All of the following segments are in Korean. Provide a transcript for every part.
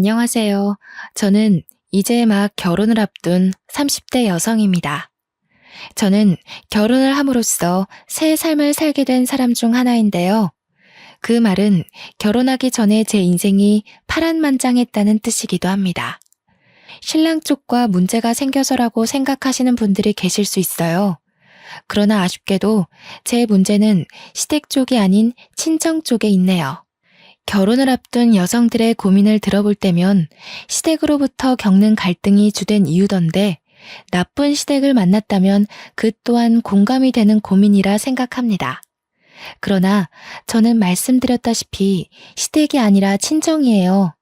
안녕하세요. 저는 이제 막 결혼을 앞둔 30대 여성입니다. 저는 결혼을 함으로써 새 삶을 살게 된 사람 중 하나인데요. 그 말은 결혼하기 전에 제 인생이 파란만장했다는 뜻이기도 합니다. 신랑 쪽과 문제가 생겨서라고 생각하시는 분들이 계실 수 있어요. 그러나 아쉽게도 제 문제는 시댁 쪽이 아닌 친정 쪽에 있네요. 결혼을 앞둔 여성들의 고민을 들어볼 때면 시댁으로부터 겪는 갈등이 주된 이유던데 나쁜 시댁을 만났다면 그 또한 공감이 되는 고민이라 생각합니다. 그러나 저는 말씀드렸다시피 시댁이 아니라 친정이에요.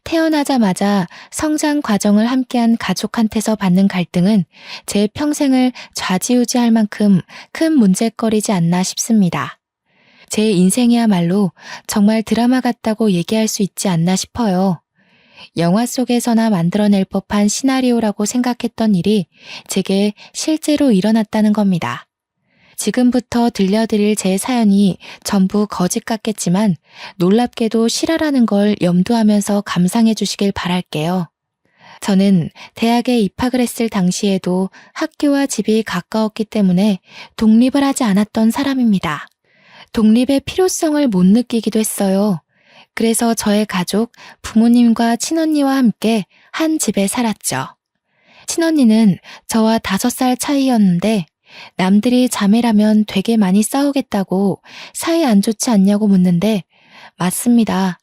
태어나자마자 성장 과정을 함께한 가족한테서 받는 갈등은 제 평생을 좌지우지할 만큼 큰 문제거리지 않나 싶습니다. 제 인생이야말로 정말 드라마 같다고 얘기할 수 있지 않나 싶어요. 영화 속에서나 만들어낼 법한 시나리오라고 생각했던 일이 제게 실제로 일어났다는 겁니다. 지금부터 들려드릴 제 사연이 전부 거짓 같겠지만 놀랍게도 실화라는 걸 염두하면서 감상해 주시길 바랄게요. 저는 대학에 입학을 했을 당시에도 학교와 집이 가까웠기 때문에 독립을 하지 않았던 사람입니다. 독립의 필요성을 못 느끼기도 했어요. 그래서 저의 가족, 부모님과 친언니와 함께 한 집에 살았죠. 친언니는 저와 5살 차이였는데 남들이 자매라면 되게 많이 싸우겠다고 사이 안 좋지 않냐고 묻는데 맞습니다.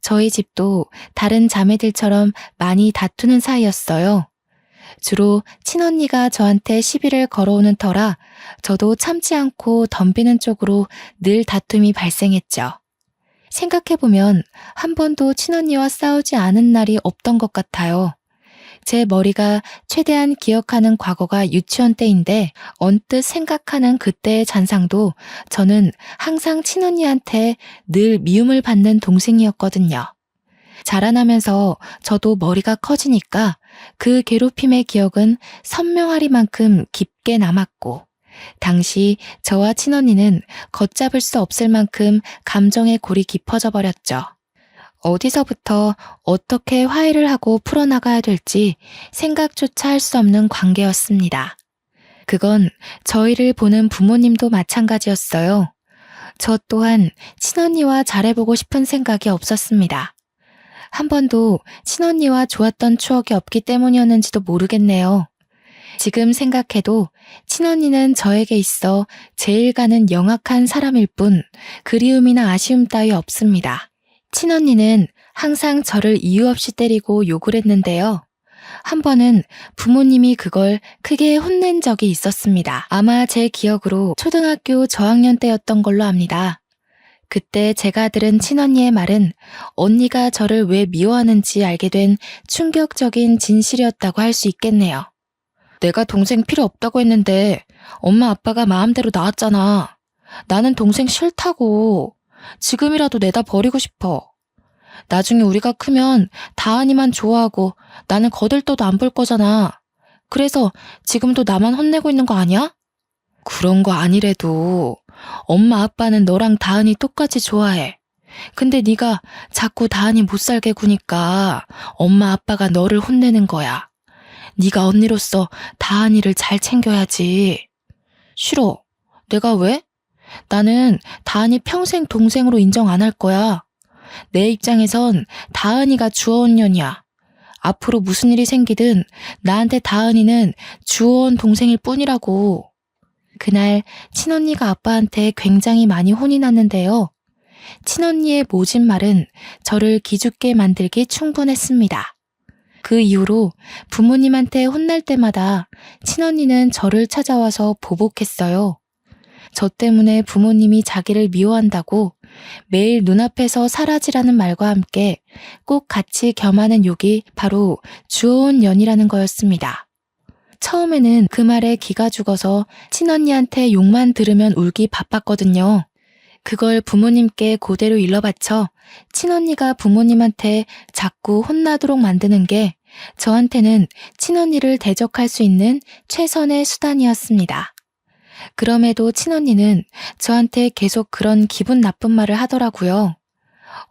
저희 집도 다른 자매들처럼 많이 다투는 사이였어요. 주로 친언니가 저한테 시비를 걸어오는 터라 저도 참지 않고 덤비는 쪽으로 늘 다툼이 발생했죠. 생각해보면 한 번도 친언니와 싸우지 않은 날이 없던 것 같아요. 제 머리가 최대한 기억하는 과거가 유치원 때인데 언뜻 생각하는 그때의 잔상도 저는 항상 친언니한테 늘 미움을 받는 동생이었거든요. 자라나면서 저도 머리가 커지니까 그 괴롭힘의 기억은 선명하리만큼 깊게 남았고 당시 저와 친언니는 걷잡을 수 없을 만큼 감정의 골이 깊어져 버렸죠. 어디서부터 어떻게 화해를 하고 풀어나가야 될지 생각조차 할 수 없는 관계였습니다. 그건 저희를 보는 부모님도 마찬가지였어요. 저 또한 친언니와 잘해보고 싶은 생각이 없었습니다. 한 번도 친언니와 좋았던 추억이 없기 때문이었는지도 모르겠네요. 지금 생각해도 친언니는 저에게 있어 제일 가는 영악한 사람일 뿐 그리움이나 아쉬움 따위 없습니다. 친언니는 항상 저를 이유 없이 때리고 욕을 했는데요. 한 번은 부모님이 그걸 크게 혼낸 적이 있었습니다. 아마 제 기억으로 초등학교 저학년 때였던 걸로 압니다. 그때 제가 들은 친언니의 말은 언니가 저를 왜 미워하는지 알게 된 충격적인 진실이었다고 할 수 있겠네요. 내가 동생 필요 없다고 했는데 엄마 아빠가 마음대로 낳았잖아. 나는 동생 싫다고. 지금이라도 내다 버리고 싶어. 나중에 우리가 크면 다은이만 좋아하고 나는 거들떠도 안 볼 거잖아. 그래서 지금도 나만 혼내고 있는 거 아니야? 그런 거 아니래도 엄마 아빠는 너랑 다은이 똑같이 좋아해. 근데 네가 자꾸 다은이 못 살게 구니까 엄마 아빠가 너를 혼내는 거야. 네가 언니로서 다은이를 잘 챙겨야지. 싫어. 내가 왜? 나는 다은이 평생 동생으로 인정 안 할 거야. 내 입장에선 다은이가 주어온 년이야. 앞으로 무슨 일이 생기든 나한테 다은이는 주어온 동생일 뿐이라고. 그날 친언니가 아빠한테 굉장히 많이 혼이 났는데요. 친언니의 모진 말은 저를 기죽게 만들기 충분했습니다. 그 이후로 부모님한테 혼날 때마다 친언니는 저를 찾아와서 보복했어요. 저 때문에 부모님이 자기를 미워한다고 매일 눈앞에서 사라지라는 말과 함께 꼭 같이 겸하는 욕이 바로 주어온 년이라는 거였습니다. 처음에는 그 말에 기가 죽어서 친언니한테 욕만 들으면 울기 바빴거든요. 그걸 부모님께 그대로 일러바쳐 친언니가 부모님한테 자꾸 혼나도록 만드는 게 저한테는 친언니를 대적할 수 있는 최선의 수단이었습니다. 그럼에도 친언니는 저한테 계속 그런 기분 나쁜 말을 하더라고요.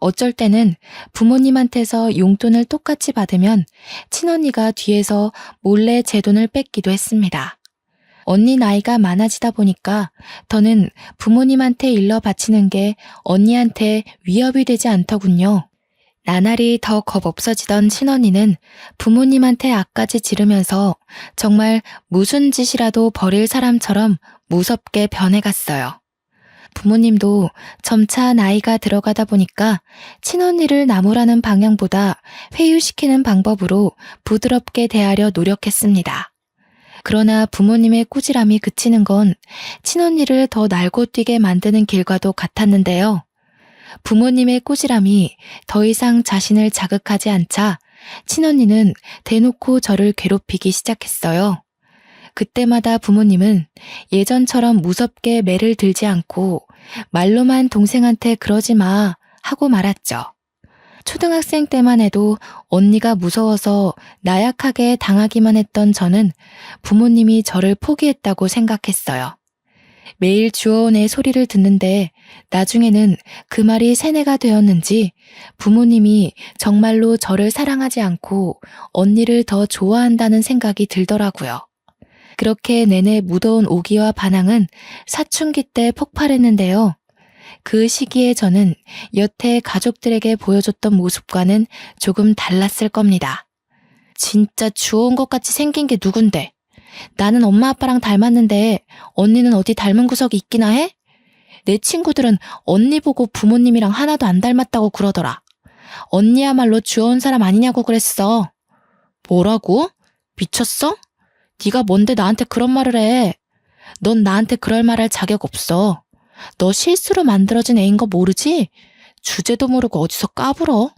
어쩔 때는 부모님한테서 용돈을 똑같이 받으면 친언니가 뒤에서 몰래 제 돈을 뺏기도 했습니다. 언니 나이가 많아지다 보니까 더는 부모님한테 일러 바치는 게 언니한테 위협이 되지 않더군요. 나날이 더 겁 없어지던 친언니는 부모님한테 악까지 지르면서 정말 무슨 짓이라도 벌일 사람처럼 무섭게 변해갔어요. 부모님도 점차 나이가 들어가다 보니까 친언니를 나무라는 방향보다 회유시키는 방법으로 부드럽게 대하려 노력했습니다. 그러나 부모님의 꾸지람이 그치는 건 친언니를 더 날고 뛰게 만드는 길과도 같았는데요. 부모님의 꾸지람이 더 이상 자신을 자극하지 않자 친언니는 대놓고 저를 괴롭히기 시작했어요. 그때마다 부모님은 예전처럼 무섭게 매를 들지 않고 말로만 동생한테 그러지 마 하고 말았죠. 초등학생 때만 해도 언니가 무서워서 나약하게 당하기만 했던 저는 부모님이 저를 포기했다고 생각했어요. 매일 주어원의 소리를 듣는데 나중에는 그 말이 세뇌가 되었는지 부모님이 정말로 저를 사랑하지 않고 언니를 더 좋아한다는 생각이 들더라고요. 그렇게 내내 무더운 오기와 반항은 사춘기 때 폭발했는데요. 그 시기에 저는 여태 가족들에게 보여줬던 모습과는 조금 달랐을 겁니다. 진짜 주워온 것 같이 생긴 게 누군데? 나는 엄마 아빠랑 닮았는데 언니는 어디 닮은 구석이 있기나 해? 내 친구들은 언니 보고 부모님이랑 하나도 안 닮았다고 그러더라. 언니야말로 주워온 사람 아니냐고 그랬어. 뭐라고? 미쳤어? 네가 뭔데 나한테 그런 말을 해? 넌 나한테 그럴 말할 자격 없어. 너 실수로 만들어진 애인 거 모르지? 주제도 모르고 어디서 까불어?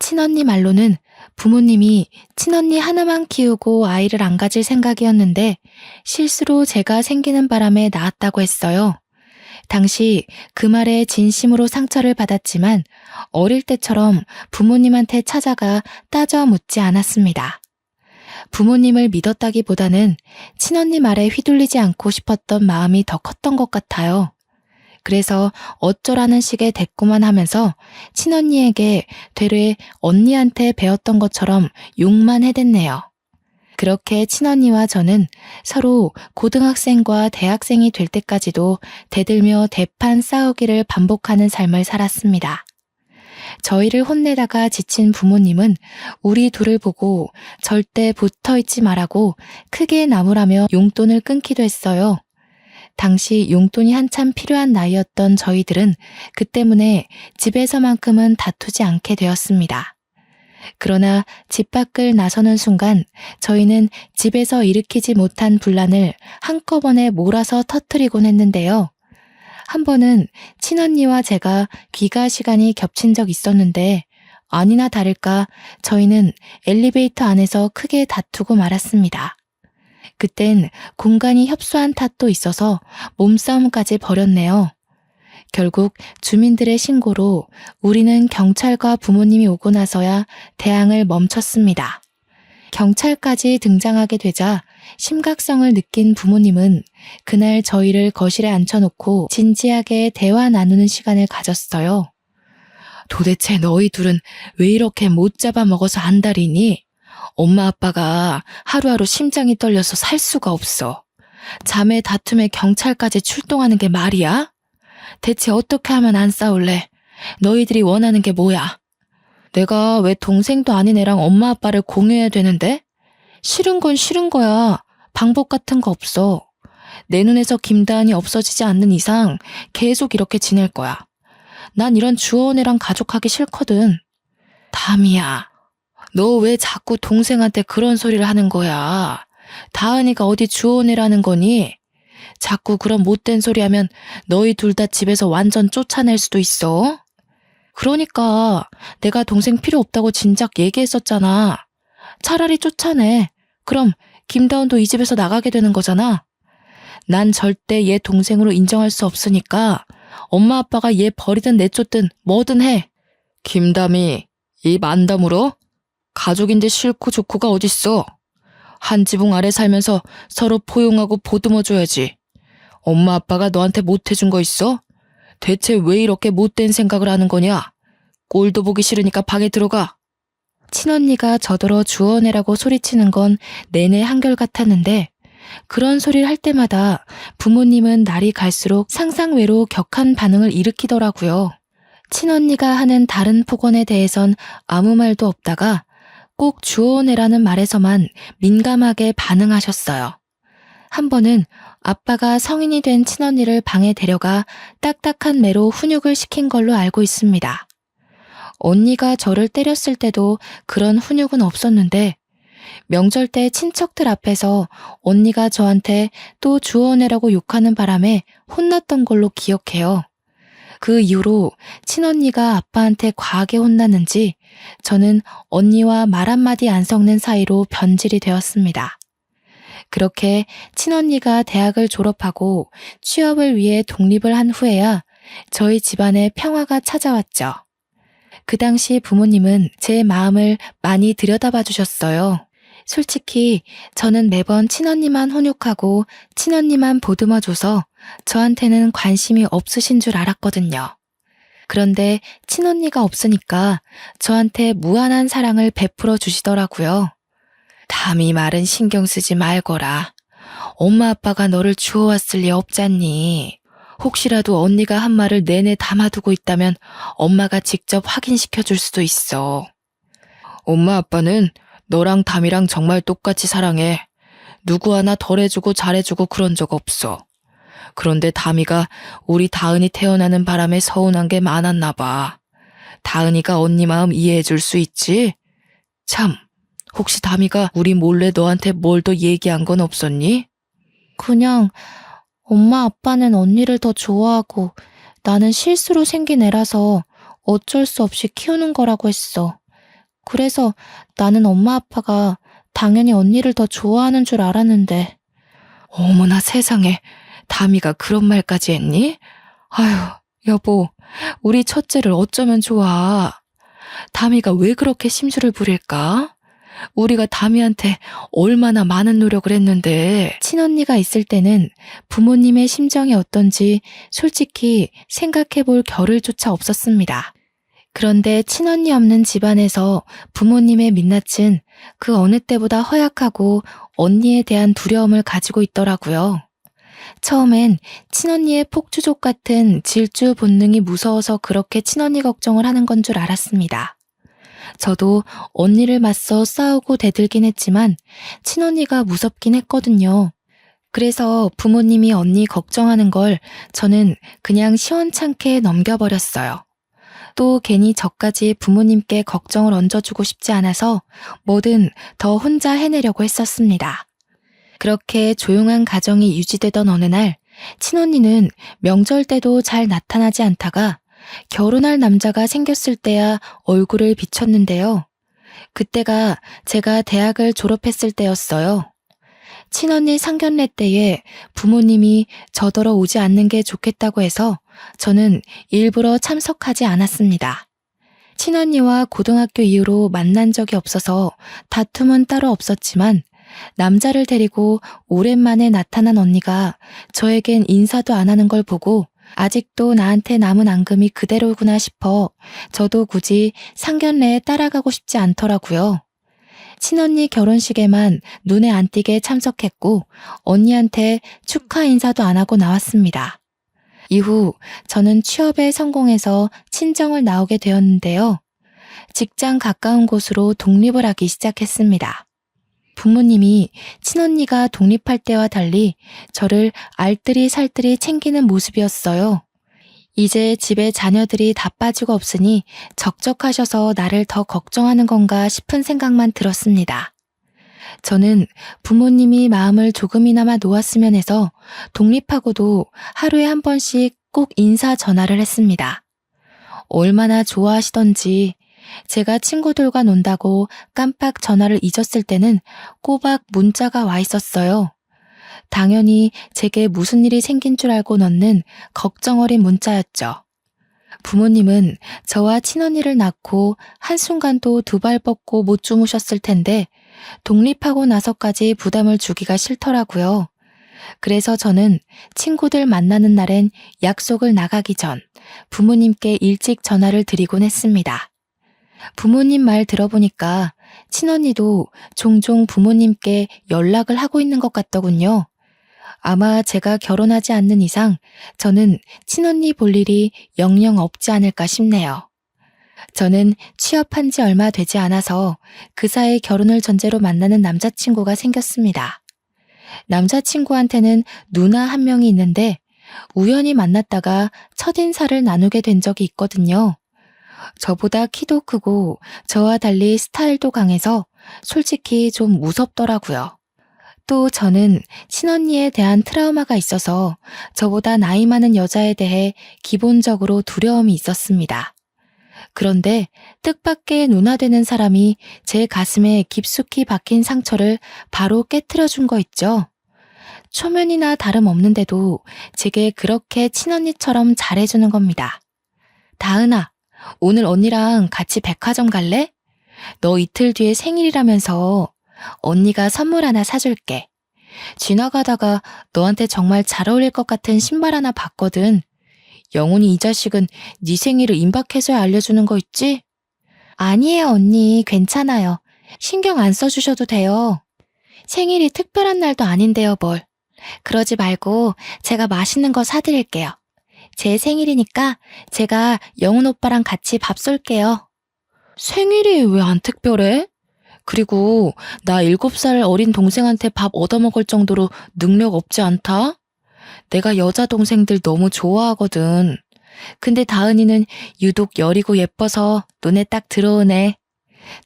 친언니 말로는 부모님이 친언니 하나만 키우고 아이를 안 가질 생각이었는데 실수로 제가 생기는 바람에 낳았다고 했어요. 당시 그 말에 진심으로 상처를 받았지만 어릴 때처럼 부모님한테 찾아가 따져 묻지 않았습니다. 부모님을 믿었다기보다는 친언니 말에 휘둘리지 않고 싶었던 마음이 더 컸던 것 같아요. 그래서 어쩌라는 식의 대꾸만 하면서 친언니에게 되레 언니한테 배웠던 것처럼 욕만 해댔네요. 그렇게 친언니와 저는 서로 고등학생과 대학생이 될 때까지도 대들며 대판 싸우기를 반복하는 삶을 살았습니다. 저희를 혼내다가 지친 부모님은 우리 둘을 보고 절대 붙어있지 말라고 크게 나무라며 용돈을 끊기도 했어요. 당시 용돈이 한참 필요한 나이였던 저희들은 그 때문에 집에서만큼은 다투지 않게 되었습니다. 그러나 집 밖을 나서는 순간 저희는 집에서 일으키지 못한 분란을 한꺼번에 몰아서 터뜨리곤 했는데요. 한 번은 친언니와 제가 귀가 시간이 겹친 적 있었는데 아니나 다를까 저희는 엘리베이터 안에서 크게 다투고 말았습니다. 그땐 공간이 협소한 탓도 있어서 몸싸움까지 벌였네요. 결국 주민들의 신고로 우리는 경찰과 부모님이 오고 나서야 대항을 멈췄습니다. 경찰까지 등장하게 되자 심각성을 느낀 부모님은 그날 저희를 거실에 앉혀놓고 진지하게 대화 나누는 시간을 가졌어요. 도대체 너희 둘은 왜 이렇게 못 잡아먹어서 안달이니? 엄마 아빠가 하루하루 심장이 떨려서 살 수가 없어. 자매 다툼에 경찰까지 출동하는 게 말이야? 대체 어떻게 하면 안 싸울래? 너희들이 원하는 게 뭐야? 내가 왜 동생도 아닌 애랑 엄마 아빠를 공유해야 되는데? 싫은 건 싫은 거야. 방법 같은 거 없어. 내 눈에서 김다은이 없어지지 않는 이상 계속 이렇게 지낼 거야. 난 이런 주워온 애랑 가족하기 싫거든. 담이야. 너 왜 자꾸 동생한테 그런 소리를 하는 거야? 다은이가 어디 주워온 애라는 거니? 자꾸 그런 못된 소리 하면 너희 둘 다 집에서 완전 쫓아낼 수도 있어. 그러니까 내가 동생 필요 없다고 진작 얘기했었잖아. 차라리 쫓아내. 그럼 김다운도 이 집에서 나가게 되는 거잖아. 난 절대 얘 동생으로 인정할 수 없으니까 엄마 아빠가 얘 버리든 내쫓든 뭐든 해. 김담이 입 안 다물어? 가족인데 싫고 좋고가 어딨어. 한 지붕 아래 살면서 서로 포용하고 보듬어줘야지. 엄마 아빠가 너한테 못해준 거 있어? 대체 왜 이렇게 못된 생각을 하는 거냐? 꼴도 보기 싫으니까 방에 들어가. 친언니가 저더러 주워내라고 소리치는 건 내내 한결같았는데 그런 소리를 할 때마다 부모님은 날이 갈수록 상상외로 격한 반응을 일으키더라고요. 친언니가 하는 다른 폭언에 대해선 아무 말도 없다가 꼭 주워내라는 말에서만 민감하게 반응하셨어요. 한 번은 아빠가 성인이 된 친언니를 방에 데려가 딱딱한 매로 훈육을 시킨 걸로 알고 있습니다. 언니가 저를 때렸을 때도 그런 훈육은 없었는데 명절 때 친척들 앞에서 언니가 저한테 또 주워내라고 욕하는 바람에 혼났던 걸로 기억해요. 그 이후로 친언니가 아빠한테 과하게 혼났는지 저는 언니와 말 한마디 안 섞는 사이로 변질이 되었습니다. 그렇게 친언니가 대학을 졸업하고 취업을 위해 독립을 한 후에야 저희 집안에 평화가 찾아왔죠. 그 당시 부모님은 제 마음을 많이 들여다봐 주셨어요. 솔직히 저는 매번 친언니만 훈육하고 친언니만 보듬어줘서 저한테는 관심이 없으신 줄 알았거든요. 그런데 친언니가 없으니까 저한테 무한한 사랑을 베풀어 주시더라고요. 담이 말은 신경 쓰지 말거라. 엄마 아빠가 너를 주워왔을 리 없잖니. 혹시라도 언니가 한 말을 내내 담아두고 있다면 엄마가 직접 확인시켜 줄 수도 있어. 엄마 아빠는 너랑 담이랑 정말 똑같이 사랑해. 누구 하나 덜해주고 잘해주고 그런 적 없어. 그런데 담이가 우리 다은이 태어나는 바람에 서운한 게 많았나 봐. 다은이가 언니 마음 이해해 줄 수 있지? 참, 혹시 담이가 우리 몰래 너한테 뭘 더 얘기한 건 없었니? 그냥 엄마 아빠는 언니를 더 좋아하고 나는 실수로 생긴 애라서 어쩔 수 없이 키우는 거라고 했어. 그래서 나는 엄마 아빠가 당연히 언니를 더 좋아하는 줄 알았는데. 어머나 세상에, 담이가 그런 말까지 했니? 아휴, 여보, 우리 첫째를 어쩌면 좋아. 담이가 왜 그렇게 심술을 부릴까? 우리가 담이한테 얼마나 많은 노력을 했는데. 친언니가 있을 때는 부모님의 심정이 어떤지 솔직히 생각해 볼 겨를조차 없었습니다. 그런데 친언니 없는 집안에서 부모님의 민낯은 그 어느 때보다 허약하고 언니에 대한 두려움을 가지고 있더라고요. 처음엔 친언니의 폭주족 같은 질주 본능이 무서워서 그렇게 친언니 걱정을 하는 건 줄 알았습니다. 저도 언니를 맞서 싸우고 대들긴 했지만 친언니가 무섭긴 했거든요. 그래서 부모님이 언니 걱정하는 걸 저는 그냥 시원찮게 넘겨버렸어요. 또 괜히 저까지 부모님께 걱정을 얹어주고 싶지 않아서 뭐든 더 혼자 해내려고 했었습니다. 그렇게 조용한 가정이 유지되던 어느 날 친언니는 명절 때도 잘 나타나지 않다가 결혼할 남자가 생겼을 때야 얼굴을 비췄는데요. 그때가 제가 대학을 졸업했을 때였어요. 친언니 상견례 때에 부모님이 저더러 오지 않는 게 좋겠다고 해서 저는 일부러 참석하지 않았습니다. 친언니와 고등학교 이후로 만난 적이 없어서 다툼은 따로 없었지만 남자를 데리고 오랜만에 나타난 언니가 저에겐 인사도 안 하는 걸 보고 아직도 나한테 남은 앙금이 그대로구나 싶어 저도 굳이 상견례에 따라가고 싶지 않더라고요. 친언니 결혼식에만 눈에 안 띄게 참석했고 언니한테 축하 인사도 안 하고 나왔습니다. 이후 저는 취업에 성공해서 친정을 나오게 되었는데요. 직장 가까운 곳으로 독립을 하기 시작했습니다. 부모님이 친언니가 독립할 때와 달리 저를 알뜰히 살뜰히 챙기는 모습이었어요. 이제 집에 자녀들이 다 빠지고 없으니 적적하셔서 나를 더 걱정하는 건가 싶은 생각만 들었습니다. 저는 부모님이 마음을 조금이나마 놓았으면 해서 독립하고도 하루에 한 번씩 꼭 인사 전화를 했습니다. 얼마나 좋아하시던지 제가 친구들과 논다고 깜빡 전화를 잊었을 때는 꼬박 문자가 와 있었어요. 당연히 제게 무슨 일이 생긴 줄 알고 넣는 걱정 어린 문자였죠. 부모님은 저와 친언니를 낳고 한순간도 두 발 뻗고 못 주무셨을 텐데 독립하고 나서까지 부담을 주기가 싫더라고요. 그래서 저는 친구들 만나는 날엔 약속을 나가기 전 부모님께 일찍 전화를 드리곤 했습니다. 부모님 말 들어보니까 친언니도 종종 부모님께 연락을 하고 있는 것 같더군요. 아마 제가 결혼하지 않는 이상 저는 친언니 볼 일이 영영 없지 않을까 싶네요. 저는 취업한 지 얼마 되지 않아서 그 사이 결혼을 전제로 만나는 남자친구가 생겼습니다. 남자친구한테는 누나 한 명이 있는데 우연히 만났다가 첫인사를 나누게 된 적이 있거든요. 저보다 키도 크고 저와 달리 스타일도 강해서 솔직히 좀 무섭더라고요. 또 저는 친언니에 대한 트라우마가 있어서 저보다 나이 많은 여자에 대해 기본적으로 두려움이 있었습니다. 그런데 뜻밖의 누나 되는 사람이 제 가슴에 깊숙이 박힌 상처를 바로 깨트려 준 거 있죠. 초면이나 다름없는데도 제게 그렇게 친언니처럼 잘해주는 겁니다. 다은아, 오늘 언니랑 같이 백화점 갈래? 너 이틀 뒤에 생일이라면서 언니가 선물 하나 사줄게. 지나가다가 너한테 정말 잘 어울릴 것 같은 신발 하나 봤거든. 영훈이 이 자식은 네 생일을 임박해서야 알려주는 거 있지? 아니에요, 언니. 괜찮아요. 신경 안 써주셔도 돼요. 생일이 특별한 날도 아닌데요, 뭘. 그러지 말고 제가 맛있는 거 사드릴게요. 제 생일이니까 제가 영훈 오빠랑 같이 밥 쏠게요. 생일이 왜 안 특별해? 그리고 나 7살 어린 동생한테 밥 얻어먹을 정도로 능력 없지 않다? 내가 여자 동생들 너무 좋아하거든. 근데 다은이는 유독 여리고 예뻐서 눈에 딱 들어오네.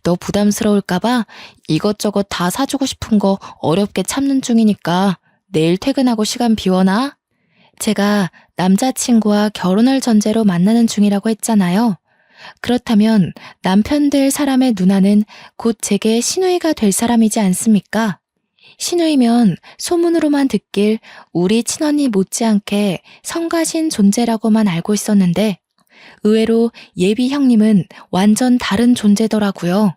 너 부담스러울까봐 이것저것 다 사주고 싶은 거 어렵게 참는 중이니까 내일 퇴근하고 시간 비워놔. 제가 남자친구와 결혼을 전제로 만나는 중이라고 했잖아요. 그렇다면 남편 될 사람의 누나는 곧 제게 시누이가 될 사람이지 않습니까? 시누이면 소문으로만 듣길 우리 친언니 못지않게 성가신 존재라고만 알고 있었는데 의외로 예비 형님은 완전 다른 존재더라고요.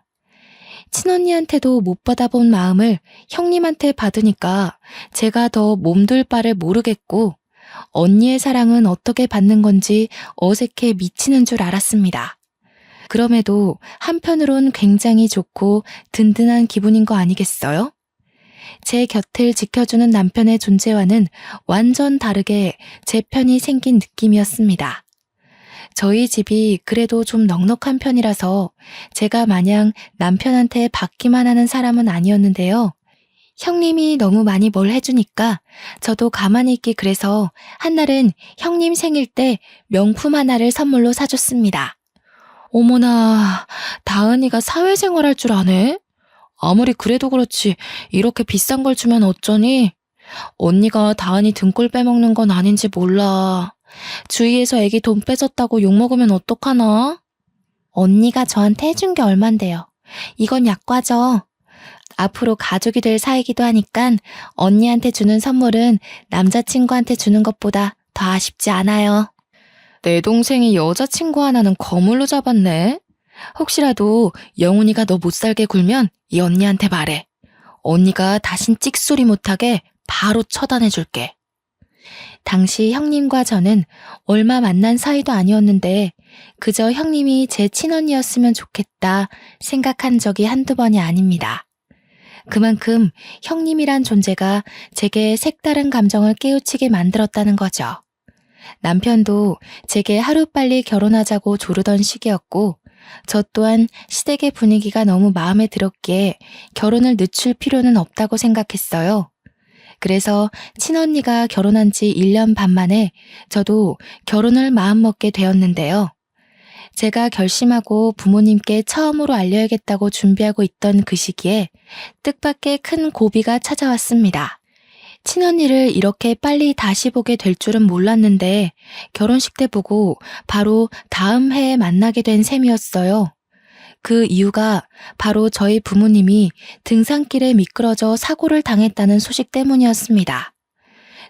친언니한테도 못 받아본 마음을 형님한테 받으니까 제가 더 몸둘 바를 모르겠고 언니의 사랑은 어떻게 받는 건지 어색해 미치는 줄 알았습니다. 그럼에도 한편으론 굉장히 좋고 든든한 기분인 거 아니겠어요? 제 곁을 지켜주는 남편의 존재와는 완전 다르게 제 편이 생긴 느낌이었습니다. 저희 집이 그래도 좀 넉넉한 편이라서 제가 마냥 남편한테 받기만 하는 사람은 아니었는데요. 형님이 너무 많이 뭘 해주니까 저도 가만히 있기 그래서 한날은 형님 생일 때 명품 하나를 선물로 사줬습니다. 어머나, 다은이가 사회생활 할 줄 아네? 아무리 그래도 그렇지 이렇게 비싼 걸 주면 어쩌니? 언니가 다은이 등골 빼먹는 건 아닌지 몰라. 주위에서 애기 돈 뺏었다고 욕먹으면 어떡하나? 언니가 저한테 해준 게 얼만데요. 이건 약과죠. 앞으로 가족이 될 사이기도 하니까 언니한테 주는 선물은 남자친구한테 주는 것보다 더 아쉽지 않아요. 내 동생이 여자친구 하나는 거물로 잡았네. 혹시라도 영훈이가 너 못살게 굴면 이 언니한테 말해. 언니가 다신 찍소리 못하게 바로 처단해줄게. 당시 형님과 저는 얼마 만난 사이도 아니었는데 그저 형님이 제 친언니였으면 좋겠다 생각한 적이 한두 번이 아닙니다. 그만큼 형님이란 존재가 제게 색다른 감정을 깨우치게 만들었다는 거죠. 남편도 제게 하루빨리 결혼하자고 조르던 시기였고 저 또한 시댁의 분위기가 너무 마음에 들었기에 결혼을 늦출 필요는 없다고 생각했어요. 그래서 친언니가 결혼한 지 1년 반 만에 저도 결혼을 마음먹게 되었는데요. 제가 결심하고 부모님께 처음으로 알려야겠다고 준비하고 있던 그 시기에 뜻밖의 큰 고비가 찾아왔습니다. 친언니를 이렇게 빨리 다시 보게 될 줄은 몰랐는데 결혼식 때 보고 바로 다음 해에 만나게 된 셈이었어요. 그 이유가 바로 저희 부모님이 등산길에 미끄러져 사고를 당했다는 소식 때문이었습니다.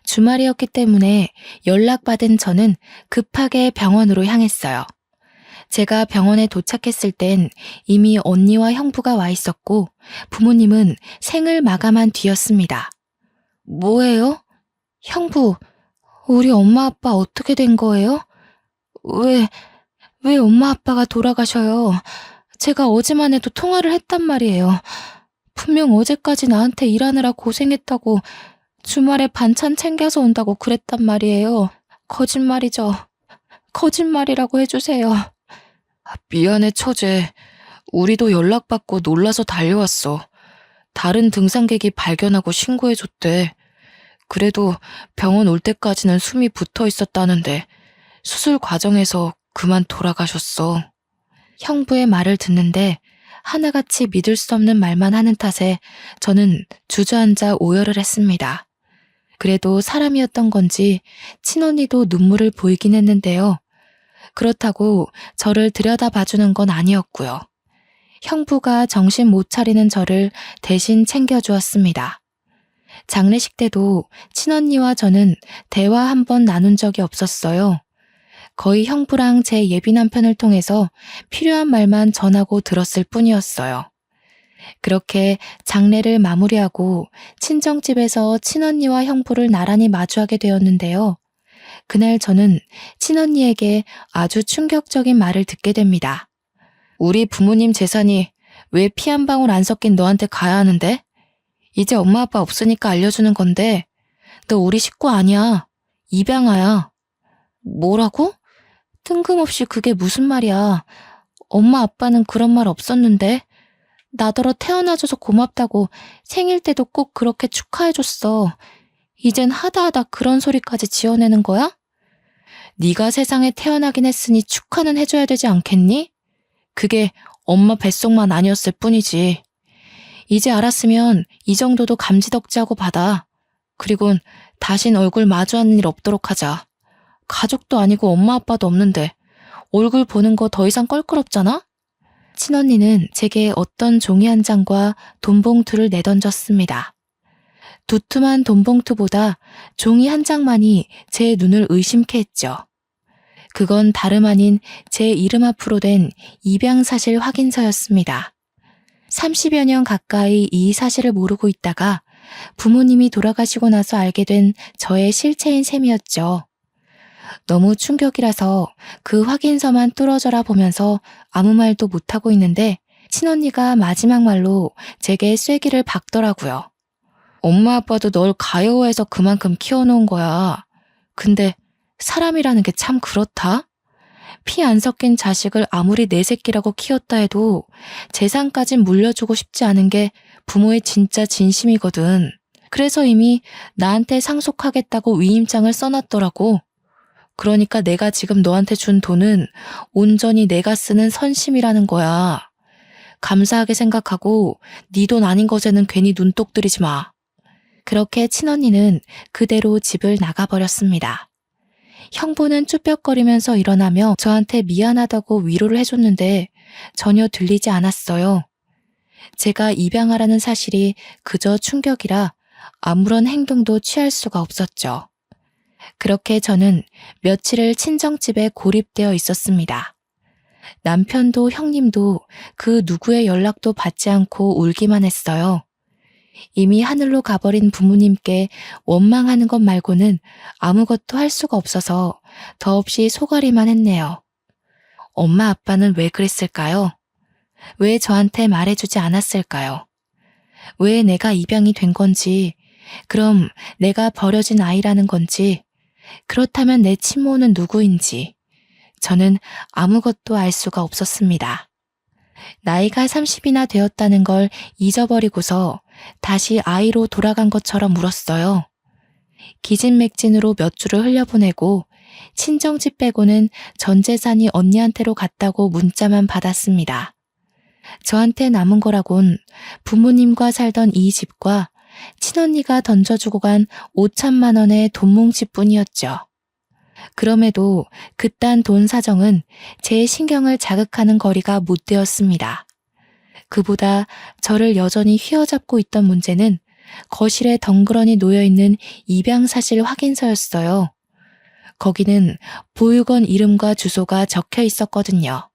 주말이었기 때문에 연락받은 저는 급하게 병원으로 향했어요. 제가 병원에 도착했을 땐 이미 언니와 형부가 와 있었고 부모님은 생을 마감한 뒤였습니다. 뭐예요? 형부, 우리 엄마 아빠 어떻게 된 거예요? 왜 엄마 아빠가 돌아가셔요? 제가 어제만 해도 통화를 했단 말이에요. 분명 어제까지 나한테 일하느라 고생했다고 주말에 반찬 챙겨서 온다고 그랬단 말이에요. 거짓말이죠. 거짓말이라고 해주세요. 미안해, 처제. 우리도 연락받고 놀라서 달려왔어. 다른 등산객이 발견하고 신고해줬대. 그래도 병원 올 때까지는 숨이 붙어 있었다는데 수술 과정에서 그만 돌아가셨어. 형부의 말을 듣는데 하나같이 믿을 수 없는 말만 하는 탓에 저는 주저앉아 오열을 했습니다. 그래도 사람이었던 건지 친언니도 눈물을 보이긴 했는데요. 그렇다고 저를 들여다봐주는 건 아니었고요. 형부가 정신 못 차리는 저를 대신 챙겨주었습니다. 장례식 때도 친언니와 저는 대화 한 번 나눈 적이 없었어요. 거의 형부랑 제 예비 남편을 통해서 필요한 말만 전하고 들었을 뿐이었어요. 그렇게 장례를 마무리하고 친정집에서 친언니와 형부를 나란히 마주하게 되었는데요. 그날 저는 친언니에게 아주 충격적인 말을 듣게 됩니다. 우리 부모님 재산이 왜 피 한 방울 안 섞인 너한테 가야 하는데? 이제 엄마 아빠 없으니까 알려주는 건데 너 우리 식구 아니야. 입양아야. 뭐라고? 뜬금없이 그게 무슨 말이야. 엄마 아빠는 그런 말 없었는데. 나더러 태어나줘서 고맙다고 생일 때도 꼭 그렇게 축하해줬어. 이젠 하다하다 그런 소리까지 지어내는 거야? 네가 세상에 태어나긴 했으니 축하는 해줘야 되지 않겠니? 그게 엄마 뱃속만 아니었을 뿐이지. 이제 알았으면 이 정도도 감지덕지하고 받아. 그리곤 다신 얼굴 마주하는 일 없도록 하자. 가족도 아니고 엄마 아빠도 없는데 얼굴 보는 거 더 이상 껄끄럽잖아? 친언니는 제게 어떤 종이 한 장과 돈봉투를 내던졌습니다. 두툼한 돈봉투보다 종이 한 장만이 제 눈을 의심케 했죠. 그건 다름 아닌 제 이름 앞으로 된 입양사실 확인서였습니다. 30여 년 가까이 이 사실을 모르고 있다가 부모님이 돌아가시고 나서 알게 된 저의 실체인 셈이었죠. 너무 충격이라서 그 확인서만 뚫어져라 보면서 아무 말도 못하고 있는데 친언니가 마지막 말로 제게 쐐기를 박더라고요. 엄마 아빠도 널 가여워해서 그만큼 키워놓은 거야. 근데 사람이라는 게 참 그렇다? 피 안 섞인 자식을 아무리 내 새끼라고 키웠다 해도 재산까진 물려주고 싶지 않은 게 부모의 진짜 진심이거든. 그래서 이미 나한테 상속하겠다고 위임장을 써놨더라고. 그러니까 내가 지금 너한테 준 돈은 온전히 내가 쓰는 선심이라는 거야. 감사하게 생각하고 네 돈 아닌 것에는 괜히 눈독 들이지 마. 그렇게 친언니는 그대로 집을 나가버렸습니다. 형부는 쭈뼛거리면서 일어나며 저한테 미안하다고 위로를 해줬는데 전혀 들리지 않았어요. 제가 입양하라는 사실이 그저 충격이라 아무런 행동도 취할 수가 없었죠. 그렇게 저는 며칠을 친정집에 고립되어 있었습니다. 남편도 형님도 그 누구의 연락도 받지 않고 울기만 했어요. 이미 하늘로 가버린 부모님께 원망하는 것 말고는 아무것도 할 수가 없어서 더없이 속앓이만 했네요. 엄마 아빠는 왜 그랬을까요? 왜 저한테 말해주지 않았을까요? 왜 내가 입양이 된 건지, 그럼 내가 버려진 아이라는 건지, 그렇다면 내 친모는 누구인지 저는 아무것도 알 수가 없었습니다. 나이가 30이나 되었다는 걸 잊어버리고서 다시 아이로 돌아간 것처럼 울었어요. 기진맥진으로 몇 주를 흘려보내고 친정집 빼고는 전 재산이 언니한테로 갔다고 문자만 받았습니다. 저한테 남은 거라곤 부모님과 살던 이 집과 친언니가 던져주고 간 5천만 원의 돈뭉치뿐이었죠. 그럼에도 그딴 돈 사정은 제 신경을 자극하는 거리가 못 되었습니다. 그보다 저를 여전히 휘어잡고 있던 문제는 거실에 덩그러니 놓여있는 입양사실 확인서였어요. 거기는 보육원 이름과 주소가 적혀 있었거든요.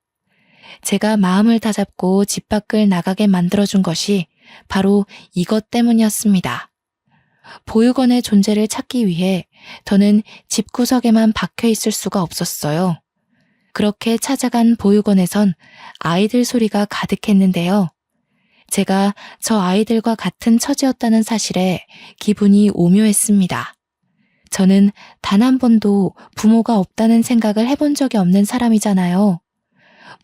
제가 마음을 다잡고 집 밖을 나가게 만들어준 것이 바로 이것 때문이었습니다. 보육원의 존재를 찾기 위해 저는 집구석에만 박혀 있을 수가 없었어요. 그렇게 찾아간 보육원에선 아이들 소리가 가득했는데요. 제가 저 아이들과 같은 처지였다는 사실에 기분이 오묘했습니다. 저는 단 한 번도 부모가 없다는 생각을 해본 적이 없는 사람이잖아요.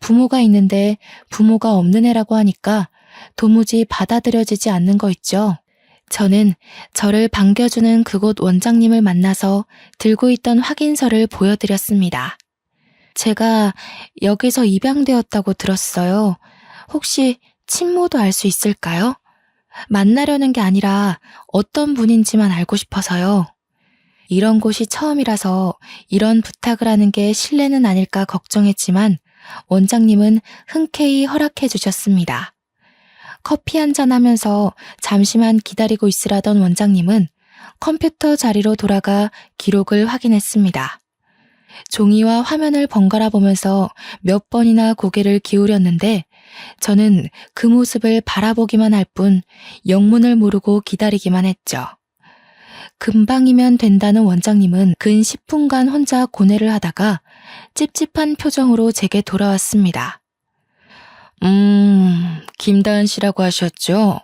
부모가 있는데 부모가 없는 애라고 하니까 도무지 받아들여지지 않는 거 있죠. 저는 저를 반겨주는 그곳 원장님을 만나서 들고 있던 확인서를 보여드렸습니다. 제가 여기서 입양되었다고 들었어요. 혹시 친모도 알 수 있을까요? 만나려는 게 아니라 어떤 분인지만 알고 싶어서요. 이런 곳이 처음이라서 이런 부탁을 하는 게 실례는 아닐까 걱정했지만 원장님은 흔쾌히 허락해 주셨습니다. 커피 한잔 하면서 잠시만 기다리고 있으라던 원장님은 컴퓨터 자리로 돌아가 기록을 확인했습니다. 종이와 화면을 번갈아 보면서 몇 번이나 고개를 기울였는데 저는 그 모습을 바라보기만 할 뿐 영문을 모르고 기다리기만 했죠. 금방이면 된다는 원장님은 근 10분간 혼자 고뇌를 하다가 찝찝한 표정으로 제게 돌아왔습니다. 김다은 씨라고 하셨죠?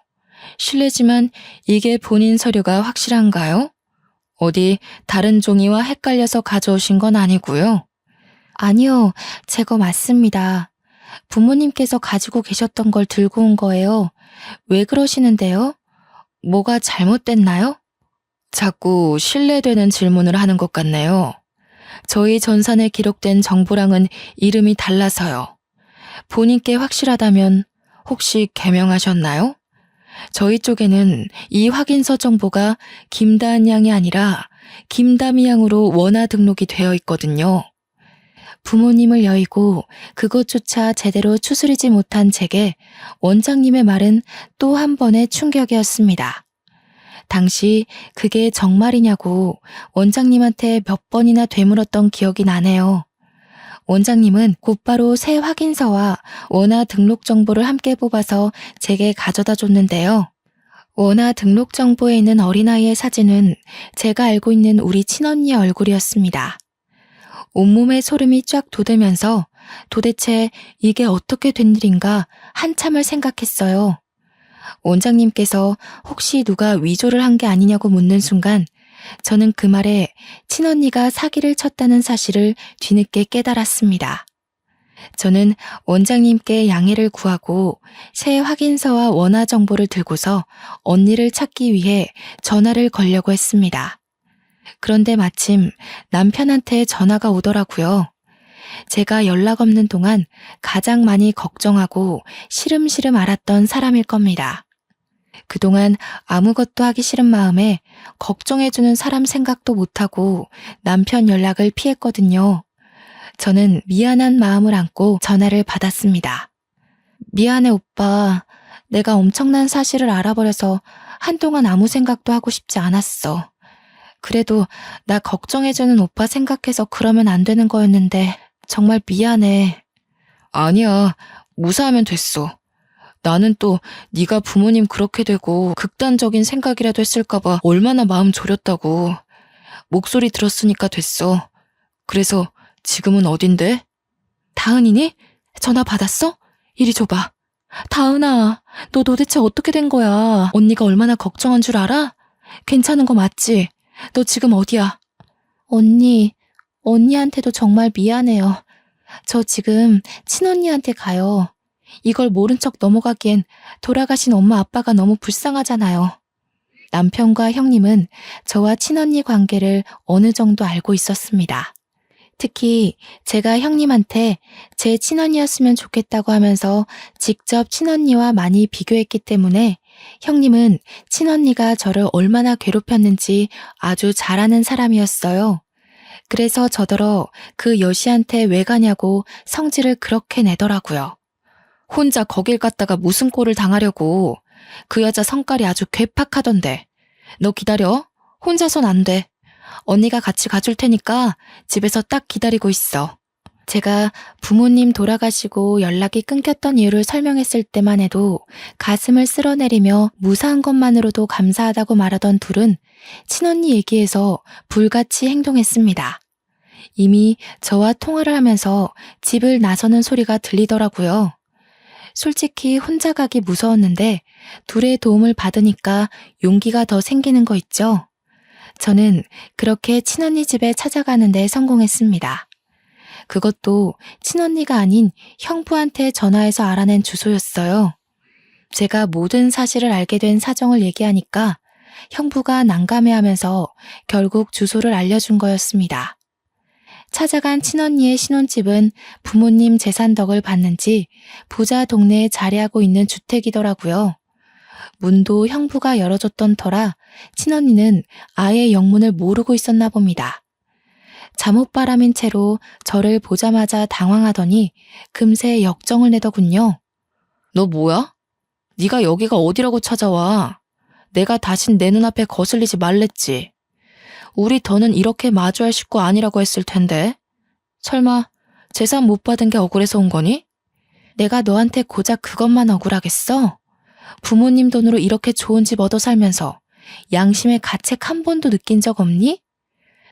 실례지만 이게 본인 서류가 확실한가요? 어디 다른 종이와 헷갈려서 가져오신 건 아니고요? 아니요, 제 거 맞습니다. 부모님께서 가지고 계셨던 걸 들고 온 거예요. 왜 그러시는데요? 뭐가 잘못됐나요? 자꾸 신뢰되는 질문을 하는 것 같네요. 저희 전산에 기록된 정보랑은 이름이 달라서요. 본인께 확실하다면 혹시 개명하셨나요? 저희 쪽에는 이 확인서 정보가 김다은 양이 아니라 김다미 양으로 원화 등록이 되어 있거든요. 부모님을 여의고 그것조차 제대로 추스리지 못한 제게 원장님의 말은 또 한 번의 충격이었습니다. 당시 그게 정말이냐고 원장님한테 몇 번이나 되물었던 기억이 나네요. 원장님은 곧바로 새 확인서와 원화 등록 정보를 함께 뽑아서 제게 가져다 줬는데요. 원화 등록 정보에 있는 어린아이의 사진은 제가 알고 있는 우리 친언니의 얼굴이었습니다. 온몸에 소름이 쫙 돋으면서 도대체 이게 어떻게 된 일인가 한참을 생각했어요. 원장님께서 혹시 누가 위조를 한 게 아니냐고 묻는 순간 저는 그 말에 친언니가 사기를 쳤다는 사실을 뒤늦게 깨달았습니다. 저는 원장님께 양해를 구하고 새 확인서와 원화 정보를 들고서 언니를 찾기 위해 전화를 걸려고 했습니다. 그런데 마침 남편한테 전화가 오더라고요. 제가 연락 없는 동안 가장 많이 걱정하고 시름시름 앓았던 사람일 겁니다. 그동안 아무것도 하기 싫은 마음에 걱정해주는 사람 생각도 못하고 남편 연락을 피했거든요. 저는 미안한 마음을 안고 전화를 받았습니다. 미안해 오빠. 내가 엄청난 사실을 알아버려서 한동안 아무 생각도 하고 싶지 않았어. 그래도 나 걱정해주는 오빠 생각해서 그러면 안 되는 거였는데 정말 미안해. 아니야. 무사하면 됐어. 나는 또 네가 부모님 그렇게 되고 극단적인 생각이라도 했을까봐 얼마나 마음 졸였다고. 목소리 들었으니까 됐어. 그래서 지금은 어딘데? 다은이니? 전화 받았어? 이리 줘봐. 다은아, 너 도대체 어떻게 된 거야? 언니가 얼마나 걱정한 줄 알아? 괜찮은 거 맞지? 너 지금 어디야? 언니한테도 정말 미안해요. 저 지금 친언니한테 가요. 이걸 모른 척 넘어가기엔 돌아가신 엄마 아빠가 너무 불쌍하잖아요. 남편과 형님은 저와 친언니 관계를 어느 정도 알고 있었습니다. 특히 제가 형님한테 제 친언니였으면 좋겠다고 하면서 직접 친언니와 많이 비교했기 때문에 형님은 친언니가 저를 얼마나 괴롭혔는지 아주 잘 아는 사람이었어요. 그래서 저더러 그 여시한테 왜 가냐고 성질을 그렇게 내더라고요. 혼자 거길 갔다가 무슨 꼴을 당하려고. 그 여자 성깔이 아주 괴팍하던데. 너 기다려. 혼자선 안 돼. 언니가 같이 가줄 테니까 집에서 딱 기다리고 있어. 제가 부모님 돌아가시고 연락이 끊겼던 이유를 설명했을 때만 해도 가슴을 쓸어내리며 무사한 것만으로도 감사하다고 말하던 둘은 친언니 얘기에서 불같이 행동했습니다. 이미 저와 통화를 하면서 집을 나서는 소리가 들리더라고요. 솔직히 혼자 가기 무서웠는데 둘의 도움을 받으니까 용기가 더 생기는 거 있죠? 저는 그렇게 친언니 집에 찾아가는 데 성공했습니다. 그것도 친언니가 아닌 형부한테 전화해서 알아낸 주소였어요. 제가 모든 사실을 알게 된 사정을 얘기하니까 형부가 난감해하면서 결국 주소를 알려준 거였습니다. 찾아간 친언니의 신혼집은 부모님 재산 덕을 봤는지 부자 동네에 자리하고 있는 주택이더라고요. 문도 형부가 열어줬던 터라 친언니는 아예 영문을 모르고 있었나 봅니다. 잠옷바람인 채로 저를 보자마자 당황하더니 금세 역정을 내더군요. 너 뭐야? 네가 여기가 어디라고 찾아와? 내가 다신 내 눈앞에 거슬리지 말랬지. 우리 더는 이렇게 마주할 식구 아니라고 했을 텐데. 설마 재산 못 받은 게 억울해서 온 거니? 내가 너한테 고작 그것만 억울하겠어? 부모님 돈으로 이렇게 좋은 집 얻어 살면서 양심의 가책 한 번도 느낀 적 없니?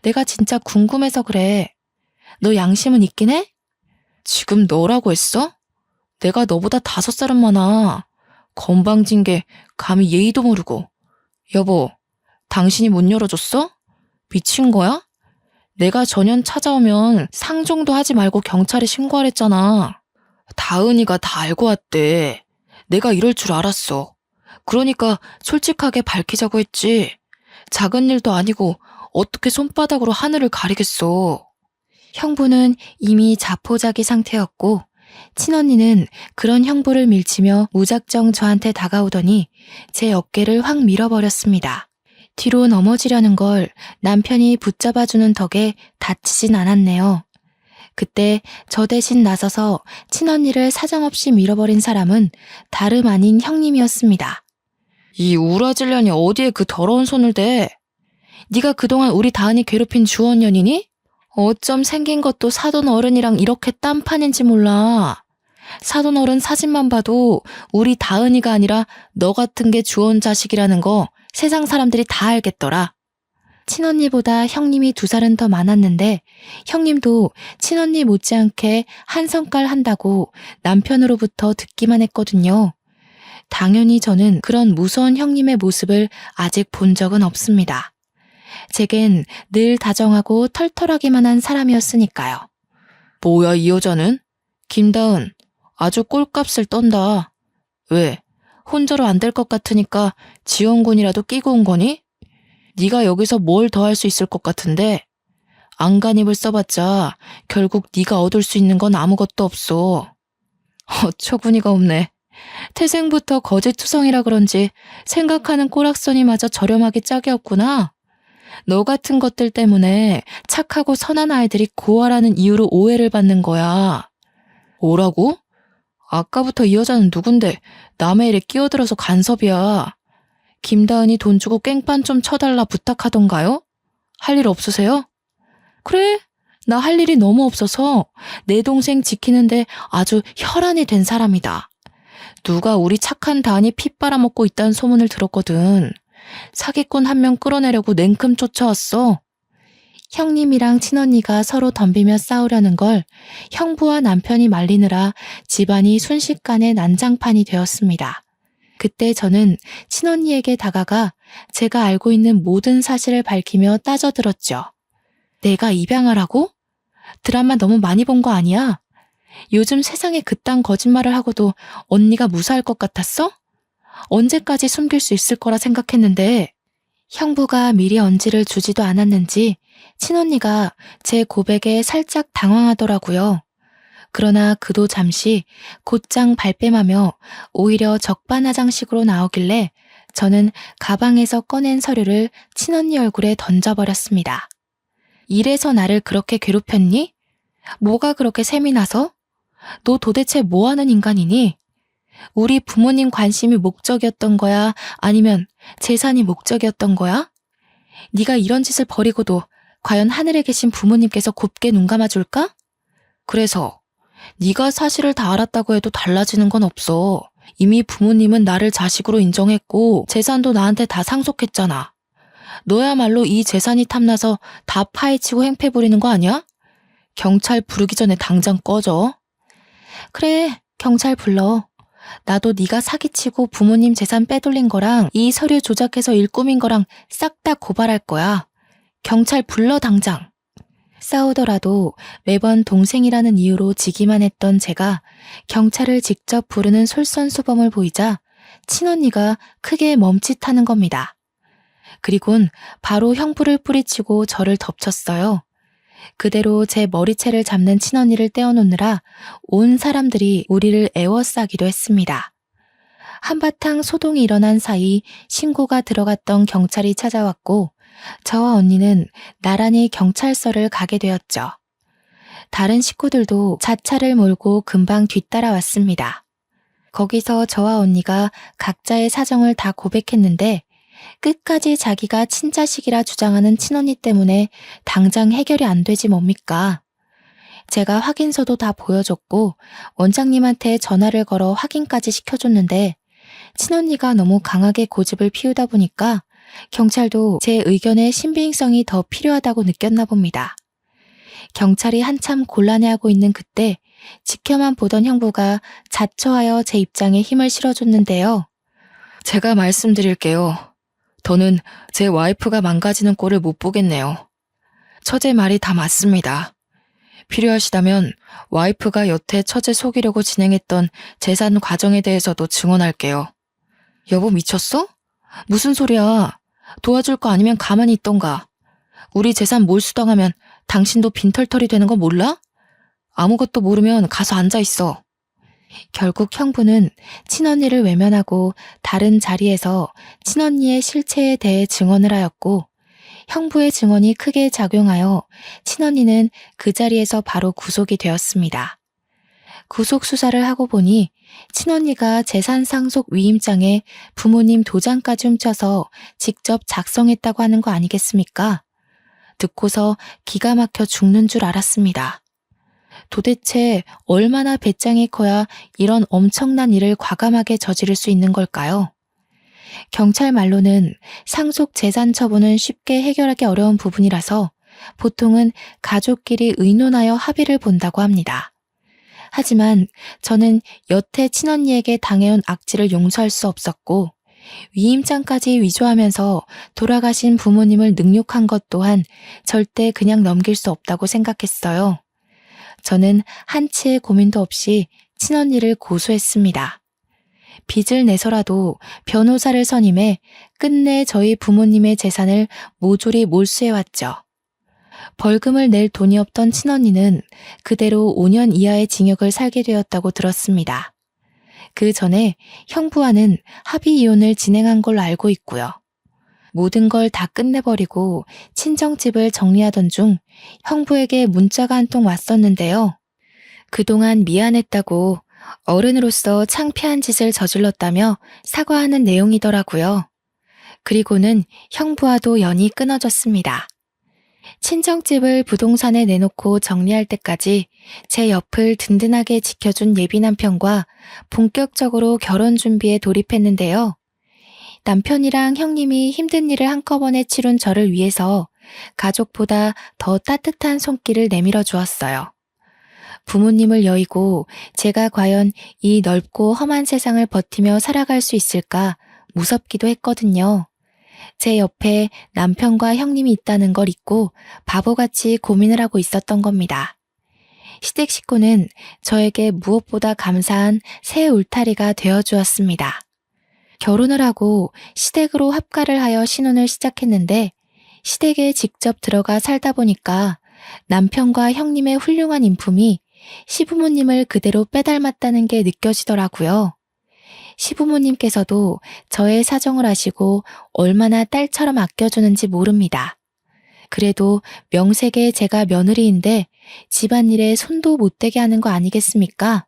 내가 진짜 궁금해서 그래. 너 양심은 있긴 해? 지금 너라고 했어? 내가 너보다 5살은 많아. 건방진 게 감히 예의도 모르고. 여보, 당신이 문 열어줬어? 미친 거야? 내가 전현 찾아오면 상종도 하지 말고 경찰에 신고하랬잖아. 다은이가 다 알고 왔대. 내가 이럴 줄 알았어. 그러니까 솔직하게 밝히자고 했지. 작은 일도 아니고 어떻게 손바닥으로 하늘을 가리겠어. 형부는 이미 자포자기 상태였고 친언니는 그런 형부를 밀치며 무작정 저한테 다가오더니 제 어깨를 확 밀어버렸습니다. 뒤로 넘어지려는 걸 남편이 붙잡아주는 덕에 다치진 않았네요. 그때 저 대신 나서서 친언니를 사정없이 밀어버린 사람은 다름 아닌 형님이었습니다. 이 우라질년이 어디에 그 더러운 손을 대? 네가 그동안 우리 다은이 괴롭힌 주원년이니? 어쩜 생긴 것도 사돈 어른이랑 이렇게 딴판인지 몰라. 사돈 어른 사진만 봐도 우리 다은이가 아니라 너 같은 게 주원 자식이라는 거 세상 사람들이 다 알겠더라. 친언니보다 형님이 2살은 더 많았는데 형님도 친언니 못지않게 한 성깔 한다고 남편으로부터 듣기만 했거든요. 당연히 저는 그런 무서운 형님의 모습을 아직 본 적은 없습니다. 제겐 늘 다정하고 털털하기만 한 사람이었으니까요. 뭐야 이 여자는? 김다은, 아주 꼴값을 떤다. 왜? 혼자로 안 될 것 같으니까 지원군이라도 끼고 온 거니? 네가 여기서 뭘 더 할 수 있을 것 같은데? 안간힘을 써봤자 결국 네가 얻을 수 있는 건 아무것도 없어. 어처구니가 없네. 태생부터 거짓투성이라 그런지 생각하는 꼬락서니마저 저렴하게 짝이 없구나. 너 같은 것들 때문에 착하고 선한 아이들이 고아라는 이유로 오해를 받는 거야. 뭐라고? 아까부터 이 여자는 누군데 남의 일에 끼어들어서 간섭이야. 김다은이 돈 주고 깽판 좀 쳐달라 부탁하던가요? 할 일 없으세요? 그래? 나 할 일이 너무 없어서 내 동생 지키는데 아주 혈안이 된 사람이다. 누가 우리 착한 다은이 피 빨아먹고 있다는 소문을 들었거든. 사기꾼 한 명 끌어내려고 냉큼 쫓아왔어. 형님이랑 친언니가 서로 덤비며 싸우려는 걸 형부와 남편이 말리느라 집안이 순식간에 난장판이 되었습니다. 그때 저는 친언니에게 다가가 제가 알고 있는 모든 사실을 밝히며 따져들었죠. 내가 입양하라고? 드라마 너무 많이 본 거 아니야? 요즘 세상에 그딴 거짓말을 하고도 언니가 무사할 것 같았어? 언제까지 숨길 수 있을 거라 생각했는데 형부가 미리 언지를 주지도 않았는지 친언니가 제 고백에 살짝 당황하더라고요. 그러나 그도 잠시 곧장 발뺌하며 오히려 적반하장식으로 나오길래 저는 가방에서 꺼낸 서류를 친언니 얼굴에 던져버렸습니다. 이래서 나를 그렇게 괴롭혔니? 뭐가 그렇게 셈이 나서? 너 도대체 뭐하는 인간이니? 우리 부모님 관심이 목적이었던 거야? 아니면 재산이 목적이었던 거야? 네가 이런 짓을 벌이고도 과연 하늘에 계신 부모님께서 곱게 눈 감아줄까? 그래서 네가 사실을 다 알았다고 해도 달라지는 건 없어. 이미 부모님은 나를 자식으로 인정했고 재산도 나한테 다 상속했잖아. 너야말로 이 재산이 탐나서 다 파헤치고 행패 부리는 거 아니야? 경찰 부르기 전에 당장 꺼져. 그래, 경찰 불러. 나도 네가 사기치고 부모님 재산 빼돌린 거랑 이 서류 조작해서 일 꾸민 거랑 싹 다 고발할 거야. 경찰 불러 당장. 싸우더라도 매번 동생이라는 이유로 지기만 했던 제가 경찰을 직접 부르는 솔선수범을 보이자 친언니가 크게 멈칫하는 겁니다. 그리곤 바로 형부를 뿌리치고 저를 덮쳤어요. 그대로 제 머리채를 잡는 친언니를 떼어놓느라 온 사람들이 우리를 에워싸기도 했습니다. 한바탕 소동이 일어난 사이 신고가 들어갔던 경찰이 찾아왔고 저와 언니는 나란히 경찰서를 가게 되었죠. 다른 식구들도 자차를 몰고 금방 뒤따라왔습니다. 거기서 저와 언니가 각자의 사정을 다 고백했는데 끝까지 자기가 친자식이라 주장하는 친언니 때문에 당장 해결이 안 되지 뭡니까? 제가 확인서도 다 보여줬고 원장님한테 전화를 걸어 확인까지 시켜줬는데 친언니가 너무 강하게 고집을 피우다 보니까 경찰도 제 의견의 신빙성이 더 필요하다고 느꼈나 봅니다. 경찰이 한참 곤란해하고 있는 그때 지켜만 보던 형부가 자처하여 제 입장에 힘을 실어줬는데요. 제가 말씀드릴게요. 더는 제 와이프가 망가지는 꼴을 못 보겠네요. 처제 말이 다 맞습니다. 필요하시다면 와이프가 여태 처제 속이려고 진행했던 재산 과정에 대해서도 증언할게요. 여보 미쳤어? 무슨 소리야. 도와줄 거 아니면 가만히 있던가. 우리 재산 몰수당하면 당신도 빈털털이 되는 거 몰라? 아무것도 모르면 가서 앉아있어. 결국 형부는 친언니를 외면하고 다른 자리에서 친언니의 실체에 대해 증언을 하였고 형부의 증언이 크게 작용하여 친언니는 그 자리에서 바로 구속이 되었습니다. 구속 수사를 하고 보니 친언니가 재산상속 위임장에 부모님 도장까지 훔쳐서 직접 작성했다고 하는 거 아니겠습니까? 듣고서 기가 막혀 죽는 줄 알았습니다. 도대체 얼마나 배짱이 커야 이런 엄청난 일을 과감하게 저지를 수 있는 걸까요? 경찰 말로는 상속 재산 처분은 쉽게 해결하기 어려운 부분이라서 보통은 가족끼리 의논하여 합의를 본다고 합니다. 하지만 저는 여태 친언니에게 당해온 악질을 용서할 수 없었고 위임장까지 위조하면서 돌아가신 부모님을 능욕한 것 또한 절대 그냥 넘길 수 없다고 생각했어요. 저는 한치의 고민도 없이 친언니를 고소했습니다. 빚을 내서라도 변호사를 선임해 끝내 저희 부모님의 재산을 모조리 몰수해왔죠. 벌금을 낼 돈이 없던 친언니는 그대로 5년 이하의 징역을 살게 되었다고 들었습니다. 그 전에 형부와는 합의 이혼을 진행한 걸로 알고 있고요. 모든 걸 다 끝내버리고 친정집을 정리하던 중 형부에게 문자가 한 통 왔었는데요. 그동안 미안했다고 어른으로서 창피한 짓을 저질렀다며 사과하는 내용이더라고요. 그리고는 형부와도 연이 끊어졌습니다. 친정집을 부동산에 내놓고 정리할 때까지 제 옆을 든든하게 지켜준 예비 남편과 본격적으로 결혼 준비에 돌입했는데요. 남편이랑 형님이 힘든 일을 한꺼번에 치룬 저를 위해서 가족보다 더 따뜻한 손길을 내밀어 주었어요. 부모님을 여의고 제가 과연 이 넓고 험한 세상을 버티며 살아갈 수 있을까 무섭기도 했거든요. 제 옆에 남편과 형님이 있다는 걸 잊고 바보같이 고민을 하고 있었던 겁니다. 시댁 식구는 저에게 무엇보다 감사한 새 울타리가 되어주었습니다. 결혼을 하고 시댁으로 합가를 하여 신혼을 시작했는데 시댁에 직접 들어가 살다 보니까 남편과 형님의 훌륭한 인품이 시부모님을 그대로 빼닮았다는 게 느껴지더라고요. 시부모님께서도 저의 사정을 아시고 얼마나 딸처럼 아껴주는지 모릅니다. 그래도 명색에 제가 며느리인데 집안일에 손도 못 대게 하는 거 아니겠습니까?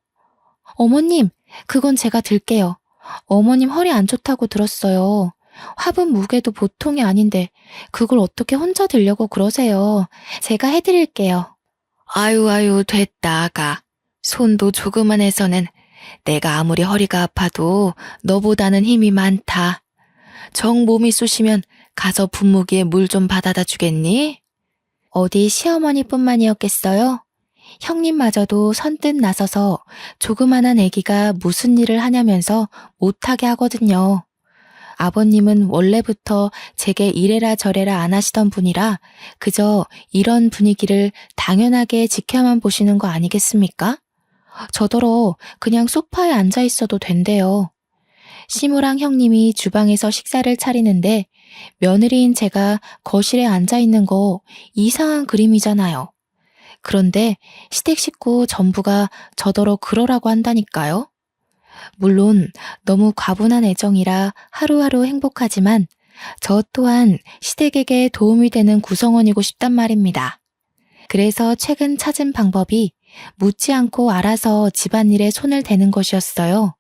어머님, 그건 제가 들게요. 어머님 허리 안 좋다고 들었어요. 화분 무게도 보통이 아닌데 그걸 어떻게 혼자 들려고 그러세요. 제가 해드릴게요. 아유, 됐다, 아가. 손도 조그만 해서는 내가 아무리 허리가 아파도 너보다는 힘이 많다. 정 몸이 쑤시면 가서 분무기에 물 좀 받아다 주겠니? 어디 시어머니뿐만이었겠어요? 형님마저도 선뜻 나서서 조그만한 아기가 무슨 일을 하냐면서 못하게 하거든요. 아버님은 원래부터 제게 이래라 저래라 안 하시던 분이라 그저 이런 분위기를 당연하게 지켜만 보시는 거 아니겠습니까? 저더러 그냥 소파에 앉아 있어도 된대요. 시무랑 형님이 주방에서 식사를 차리는데 며느리인 제가 거실에 앉아 있는 거 이상한 그림이잖아요. 그런데 시댁 식구 전부가 저더러 그러라고 한다니까요. 물론 너무 과분한 애정이라 하루하루 행복하지만 저 또한 시댁에게 도움이 되는 구성원이고 싶단 말입니다. 그래서 최근 찾은 방법이 묻지 않고 알아서 집안일에 손을 대는 것이었어요.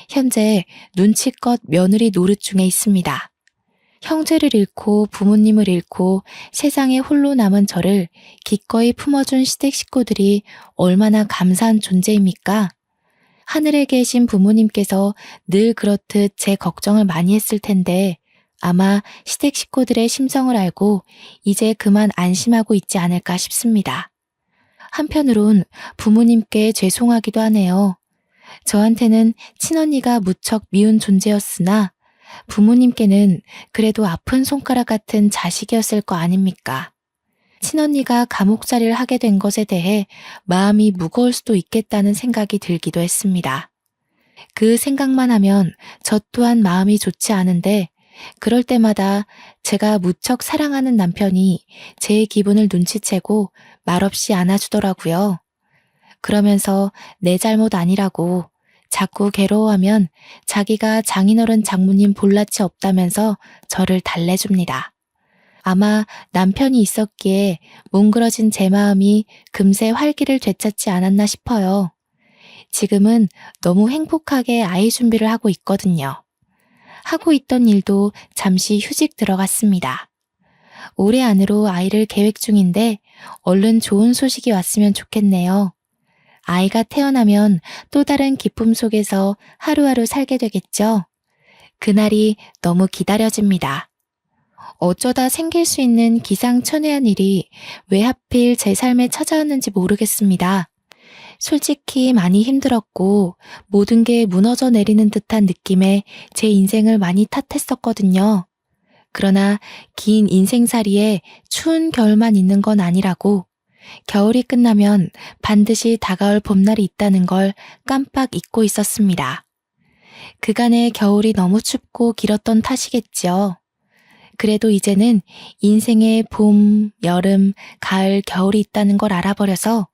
현재 눈치껏 며느리 노릇 중에 있습니다. 형제를 잃고 부모님을 잃고 세상에 홀로 남은 저를 기꺼이 품어준 시댁 식구들이 얼마나 감사한 존재입니까? 하늘에 계신 부모님께서 늘 그렇듯 제 걱정을 많이 했을 텐데 아마 시댁 식구들의 심성을 알고 이제 그만 안심하고 있지 않을까 싶습니다. 한편으론 부모님께 죄송하기도 하네요. 저한테는 친언니가 무척 미운 존재였으나 부모님께는 그래도 아픈 손가락 같은 자식이었을 거 아닙니까? 친언니가 감옥살이를 하게 된 것에 대해 마음이 무거울 수도 있겠다는 생각이 들기도 했습니다. 그 생각만 하면 저 또한 마음이 좋지 않은데 그럴 때마다 제가 무척 사랑하는 남편이 제 기분을 눈치채고 말없이 안아주더라고요. 그러면서 내 잘못 아니라고 자꾸 괴로워하면 자기가 장인어른 장모님 볼낯이 없다면서 저를 달래줍니다. 아마 남편이 있었기에 뭉그러진 제 마음이 금세 활기를 되찾지 않았나 싶어요. 지금은 너무 행복하게 아이 준비를 하고 있거든요. 하고 있던 일도 잠시 휴직 들어갔습니다. 올해 안으로 아이를 계획 중인데 얼른 좋은 소식이 왔으면 좋겠네요. 아이가 태어나면 또 다른 기쁨 속에서 하루하루 살게 되겠죠. 그날이 너무 기다려집니다. 어쩌다 생길 수 있는 기상천외한 일이 왜 하필 제 삶에 찾아왔는지 모르겠습니다. 솔직히 많이 힘들었고 모든 게 무너져 내리는 듯한 느낌에 제 인생을 많이 탓했었거든요. 그러나 긴 인생살이에 추운 겨울만 있는 건 아니라고 겨울이 끝나면 반드시 다가올 봄날이 있다는 걸 깜빡 잊고 있었습니다. 그간의 겨울이 너무 춥고 길었던 탓이겠죠. 그래도 이제는 인생에 봄, 여름, 가을, 겨울이 있다는 걸 알아버려서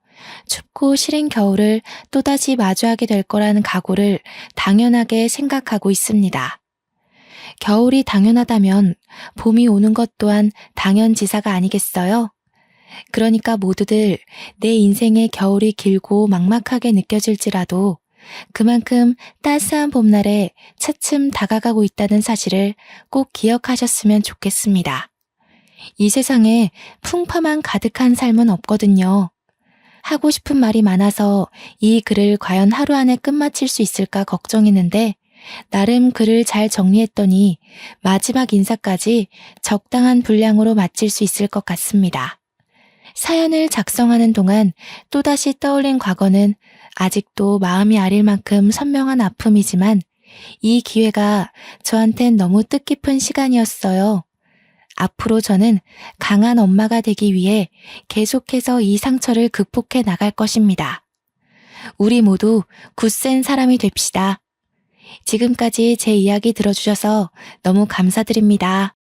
춥고 싫은 겨울을 또다시 마주하게 될 거라는 각오를 당연하게 생각하고 있습니다. 겨울이 당연하다면 봄이 오는 것 또한 당연지사가 아니겠어요? 그러니까 모두들 내 인생의 겨울이 길고 막막하게 느껴질지라도 그만큼 따스한 봄날에 차츰 다가가고 있다는 사실을 꼭 기억하셨으면 좋겠습니다. 이 세상에 풍파만 가득한 삶은 없거든요. 하고 싶은 말이 많아서 이 글을 과연 하루 안에 끝마칠 수 있을까 걱정했는데 나름 글을 잘 정리했더니 마지막 인사까지 적당한 분량으로 마칠 수 있을 것 같습니다. 사연을 작성하는 동안 또다시 떠올린 과거는 아직도 마음이 아릴 만큼 선명한 아픔이지만 이 기회가 저한텐 너무 뜻깊은 시간이었어요. 앞으로 저는 강한 엄마가 되기 위해 계속해서 이 상처를 극복해 나갈 것입니다. 우리 모두 굳센 사람이 됩시다. 지금까지 제 이야기 들어주셔서 너무 감사드립니다.